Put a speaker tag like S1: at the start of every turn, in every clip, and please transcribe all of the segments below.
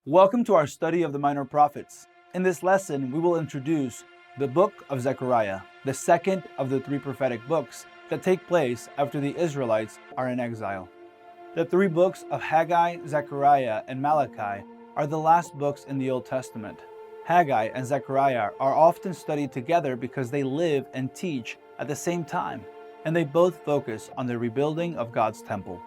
S1: Welcome to our study of the minor prophets. In this lesson, we will introduce the book of Zechariah, the second of the three prophetic books that take place after the Israelites are in exile. The three books of Haggai, Zechariah, and Malachi are the last books in the Old Testament. Haggai and Zechariah are often studied together because they live and teach at the same time, and they both focus on the rebuilding of God's temple.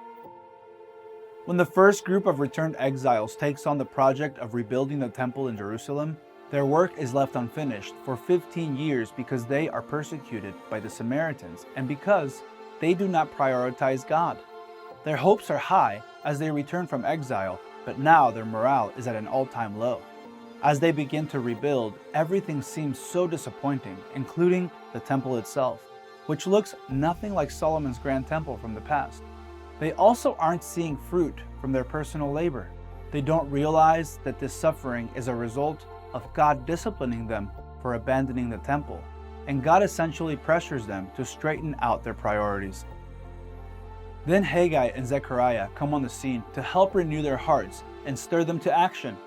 S1: When the first group of returned exiles takes on the project of rebuilding the temple in Jerusalem, their work is left unfinished for 15 years because they are persecuted by the Samaritans and because they do not prioritize God. Their hopes are high as they return from exile, but now their morale is at an all-time low. As they begin to rebuild, everything seems so disappointing, including the temple itself, which looks nothing like Solomon's grand temple from the past. They also aren't seeing fruit from their personal labor. They don't realize that this suffering is a result of God disciplining them for abandoning the temple, and God essentially pressures them to straighten out their priorities. Then Haggai and Zechariah come on the scene to help renew their hearts and stir them to action.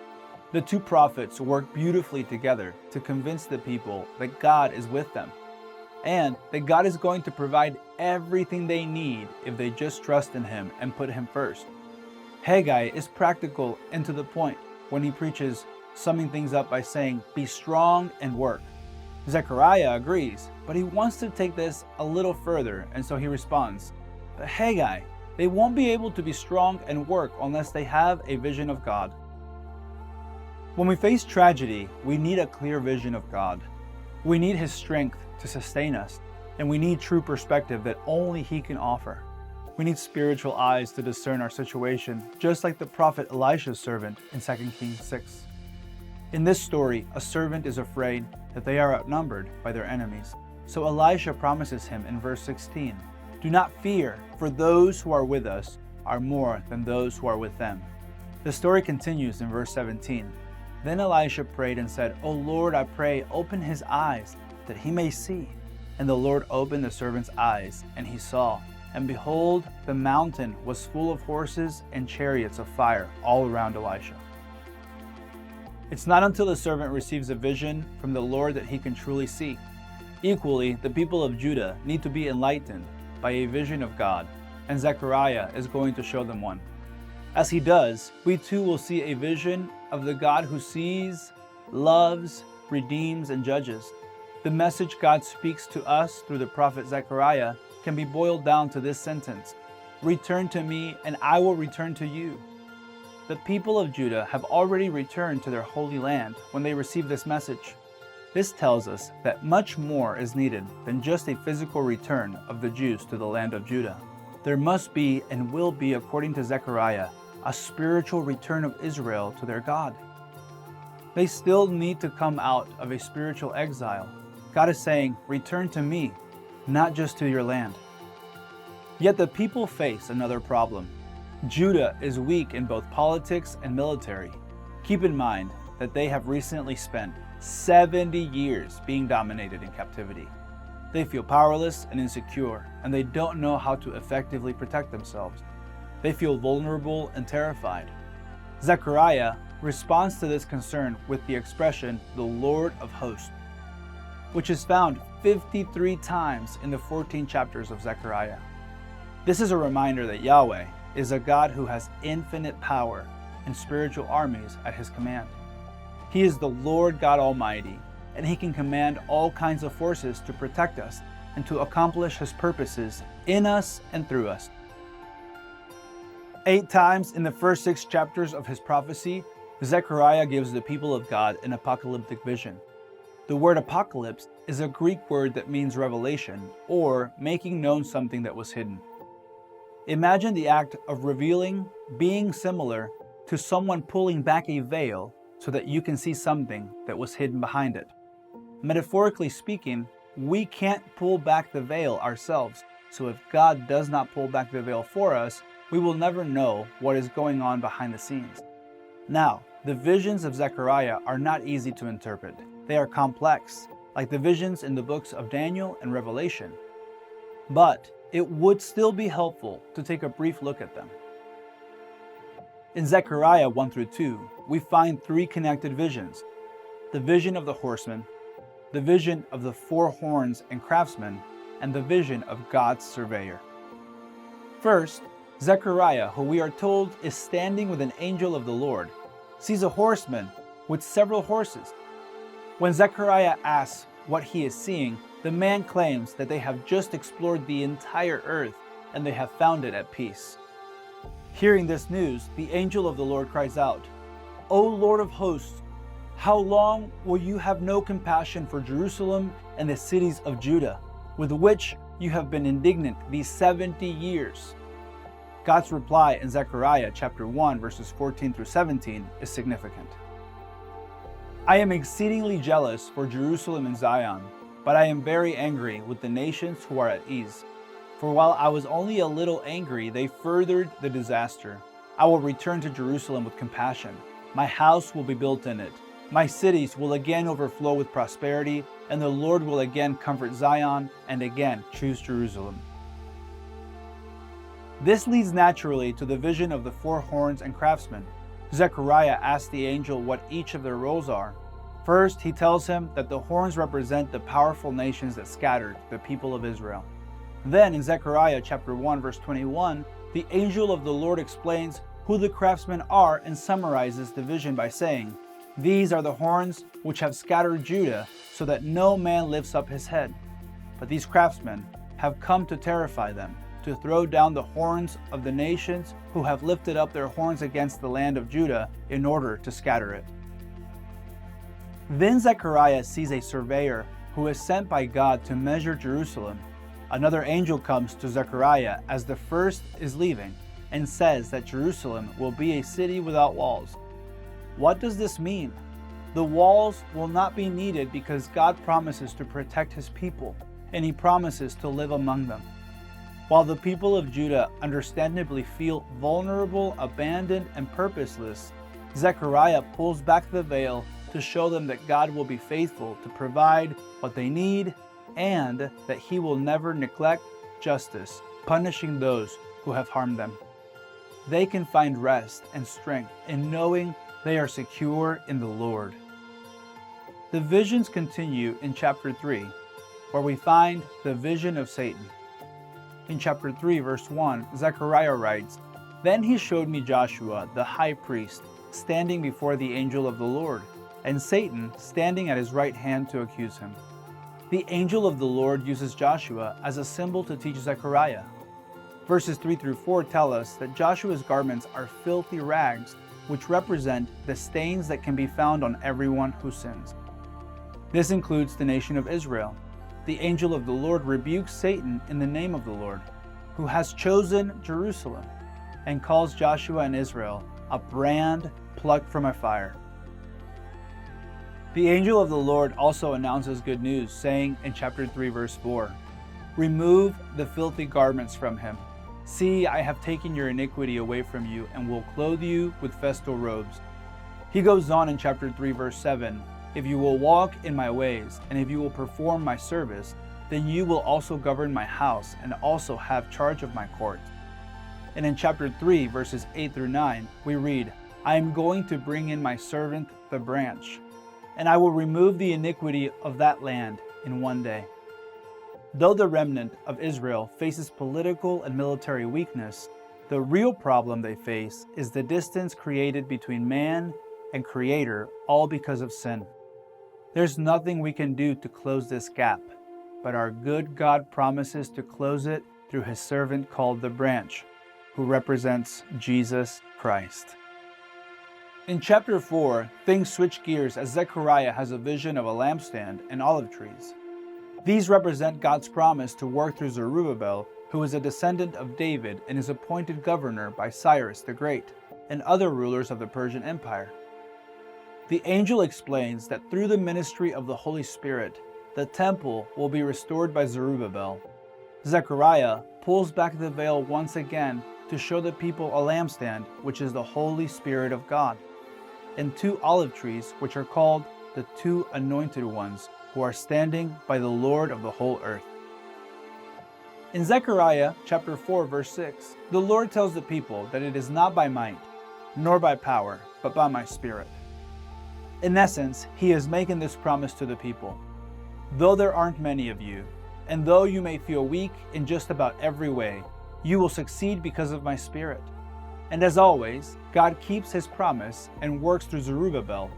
S1: The two prophets work beautifully together to convince the people that God is with them, and that God is going to provide everything they need if they just trust in Him and put Him first. Haggai is practical and to the point when he preaches, summing things up by saying, "Be strong and work." Zechariah agrees, but he wants to take this a little further, and so he responds, "But Haggai, they won't be able to be strong and work unless they have a vision of God." When we face tragedy, we need a clear vision of God. We need His strength to sustain us, and we need true perspective that only He can offer. We need spiritual eyes to discern our situation, just like the prophet Elisha's servant in 2 Kings 6. In this story, a servant is afraid that they are outnumbered by their enemies. So Elisha promises him in verse 16, "Do not fear, for those who are with us are more than those who are with them." The story continues in verse 17. Then Elisha prayed and said, "O Lord, I pray, open his eyes, that he may see." And the Lord opened the servant's eyes, and he saw. And behold, the mountain was full of horses and chariots of fire all around Elisha. It's not until the servant receives a vision from the Lord that he can truly see. Equally, the people of Judah need to be enlightened by a vision of God, and Zechariah is going to show them one. As he does, we too will see a vision of the God who sees, loves, redeems, and judges. The message God speaks to us through the prophet Zechariah can be boiled down to this sentence: "Return to me, and I will return to you." The people of Judah have already returned to their holy land when they received this message. This tells us that much more is needed than just a physical return of the Jews to the land of Judah. There must be and will be, according to Zechariah, a spiritual return of Israel to their God. They still need to come out of a spiritual exile. God is saying, "Return to me, not just to your land." Yet the people face another problem. Judah is weak in both politics and military. Keep in mind that they have recently spent 70 years being dominated in captivity. They feel powerless and insecure, and they don't know how to effectively protect themselves. They feel vulnerable and terrified. Zechariah responds to this concern with the expression, "the Lord of hosts," which is found 53 times in the 14 chapters of Zechariah. This is a reminder that Yahweh is a God who has infinite power and spiritual armies at His command. He is the Lord God Almighty, and He can command all kinds of forces to protect us and to accomplish His purposes in us and through us. 8 times in the first 6 chapters of his prophecy, Zechariah gives the people of God an apocalyptic vision. The word apocalypse is a Greek word that means revelation, or making known something that was hidden. Imagine the act of revealing being similar to someone pulling back a veil so that you can see something that was hidden behind it. Metaphorically speaking, we can't pull back the veil ourselves, so if God does not pull back the veil for us, we will never know what is going on behind the scenes. Now, the visions of Zechariah are not easy to interpret. They are complex, like the visions in the books of Daniel and Revelation. But it would still be helpful to take a brief look at them. In Zechariah 1-2, we find three connected visions: the vision of the horseman, the vision of the four horns and craftsmen, and the vision of God's surveyor. First, Zechariah, who we are told is standing with an angel of the Lord, sees a horseman with several horses. When Zechariah asks what he is seeing, the man claims that they have just explored the entire earth and they have found it at peace. Hearing this news, the angel of the Lord cries out, "O Lord of hosts, how long will you have no compassion for Jerusalem and the cities of Judah, with which you have been indignant these 70 years?" God's reply in Zechariah chapter 1, verses 14 through 17 is significant. "I am exceedingly jealous for Jerusalem and Zion, but I am very angry with the nations who are at ease. For while I was only a little angry, they furthered the disaster. I will return to Jerusalem with compassion. My house will be built in it. My cities will again overflow with prosperity, and the Lord will again comfort Zion and again choose Jerusalem." This leads naturally to the vision of the four horns and craftsmen. Zechariah asks the angel what each of their roles are. First, he tells him that the horns represent the powerful nations that scattered the people of Israel. Then in Zechariah chapter 1, verse 21, the angel of the Lord explains who the craftsmen are and summarizes the vision by saying, "These are the horns which have scattered Judah, so that no man lifts up his head. But these craftsmen have come to terrify them, to throw down the horns of the nations who have lifted up their horns against the land of Judah in order to scatter it." Then Zechariah sees a surveyor who is sent by God to measure Jerusalem. Another angel comes to Zechariah as the first is leaving and says that Jerusalem will be a city without walls. What does this mean? The walls will not be needed because God promises to protect his people, and he promises to live among them. While the people of Judah understandably feel vulnerable, abandoned, and purposeless, Zechariah pulls back the veil to show them that God will be faithful to provide what they need and that he will never neglect justice, punishing those who have harmed them. They can find rest and strength in knowing they are secure in the Lord. The visions continue in chapter 3, where we find the vision of Satan. In chapter 3, verse 1, Zechariah writes, "Then he showed me Joshua, the high priest, standing before the angel of the Lord, and Satan standing at his right hand to accuse him." The angel of the Lord uses Joshua as a symbol to teach Zechariah. Verses 3 through 4 tell us that Joshua's garments are filthy rags, which represent the stains that can be found on everyone who sins. This includes the nation of Israel. The angel of the Lord rebukes Satan in the name of the Lord, who has chosen Jerusalem, and calls Joshua and Israel a brand plucked from a fire. The angel of the Lord also announces good news, saying in chapter 3, verse 4, "Remove the filthy garments from him. See, I have taken your iniquity away from you and will clothe you with festal robes." He goes on in chapter 3, verse 7, "If you will walk in my ways, and if you will perform my service, then you will also govern my house and also have charge of my court." And in chapter 3, verses 8 through 9, we read, "I am going to bring in my servant, the branch, and I will remove the iniquity of that land in one day." Though the remnant of Israel faces political and military weakness, the real problem they face is the distance created between man and Creator, all because of sin. There's nothing we can do to close this gap, but our good God promises to close it through his servant called the branch, who represents Jesus Christ. In chapter 4, things switch gears as Zechariah has a vision of a lampstand and olive trees. These represent God's promise to work through Zerubbabel, who is a descendant of David and is appointed governor by Cyrus the Great and other rulers of the Persian Empire. The angel explains that through the ministry of the Holy Spirit, the temple will be restored by Zerubbabel. Zechariah pulls back the veil once again to show the people a lampstand, which is the Holy Spirit of God, and two olive trees, which are called the two anointed ones, who are standing by the Lord of the whole earth. In Zechariah chapter 4, verse 6, the Lord tells the people that it is not by might, nor by power, but by my Spirit. In essence, he is making this promise to the people. Though there aren't many of you, and though you may feel weak in just about every way, you will succeed because of my Spirit. And as always, God keeps his promise and works through Zerubbabel.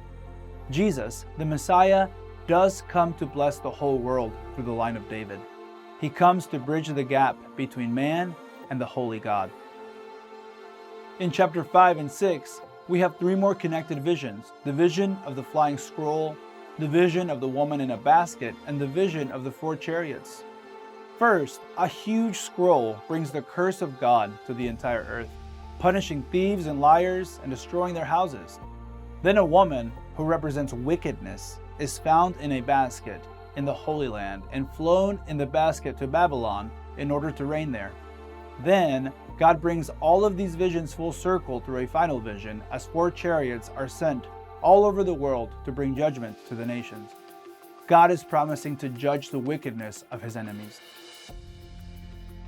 S1: Jesus, the Messiah, does come to bless the whole world through the line of David. He comes to bridge the gap between man and the holy God. In chapter 5 and 6, we have 3 more connected visions: the vision of the flying scroll, the vision of the woman in a basket, and the vision of the 4 chariots. First, a huge scroll brings the curse of God to the entire earth, punishing thieves and liars and destroying their houses. Then a woman, who represents wickedness, is found in a basket in the Holy Land and flown in the basket to Babylon in order to reign there. Then God brings all of these visions full circle through a final vision as 4 chariots are sent all over the world to bring judgment to the nations. God is promising to judge the wickedness of his enemies.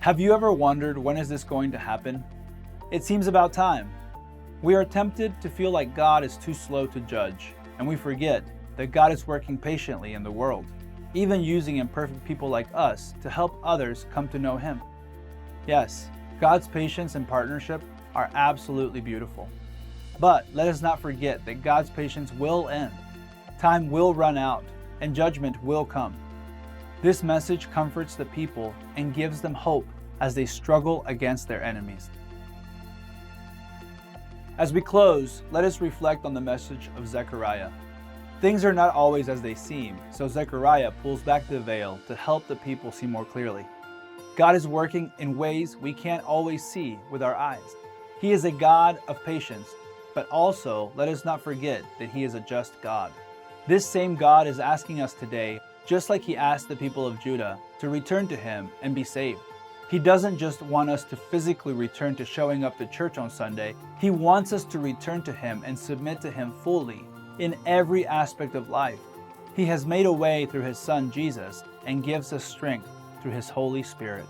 S1: Have you ever wondered, when is this going to happen? It seems about time. We are tempted to feel like God is too slow to judge, and we forget that God is working patiently in the world, even using imperfect people like us to help others come to know him. Yes, God's patience and partnership are absolutely beautiful. But let us not forget that God's patience will end. Time will run out, and judgment will come. This message comforts the people and gives them hope as they struggle against their enemies. As we close, let us reflect on the message of Zechariah. Things are not always as they seem, so Zechariah pulls back the veil to help the people see more clearly. God is working in ways we can't always see with our eyes. He is a God of patience, but also let us not forget that he is a just God. This same God is asking us today, just like he asked the people of Judah, to return to him and be saved. He doesn't just want us to physically return to showing up to church on Sunday. He wants us to return to him and submit to him fully in every aspect of life. He has made a way through his Son Jesus and gives us strength through his Holy Spirit.